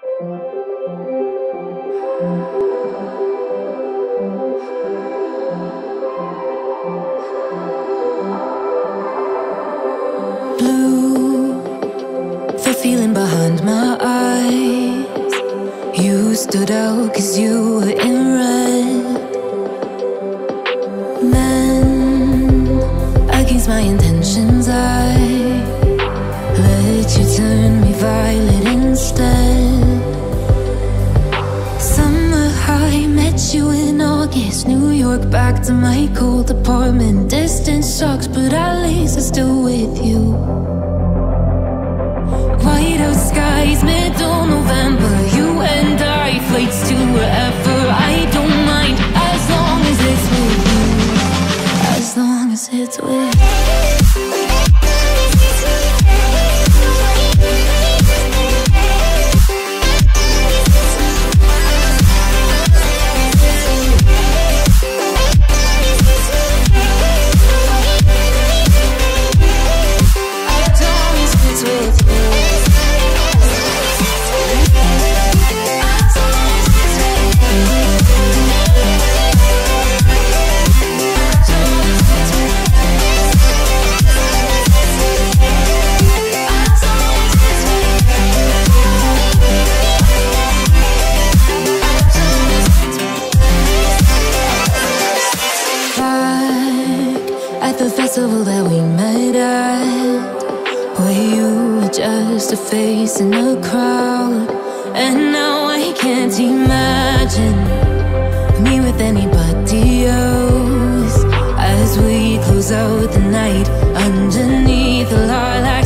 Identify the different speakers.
Speaker 1: Blue, the feeling behind my eyes. You stood out 'cause you were in red. Men, against my intentions, I let you turn me violet instead. Summer high, met you in August. New York, back to my cold apartment. Distance sucks, but at least I'm still with you. White out skies, middle November. You and I, flights to wherever. I don't mind, as long as it's with you. As long as it's with you. The festival that we met at, where you were just a face in a crowd. And now I can't imagine me with anybody else. As we close out the night underneath the lilac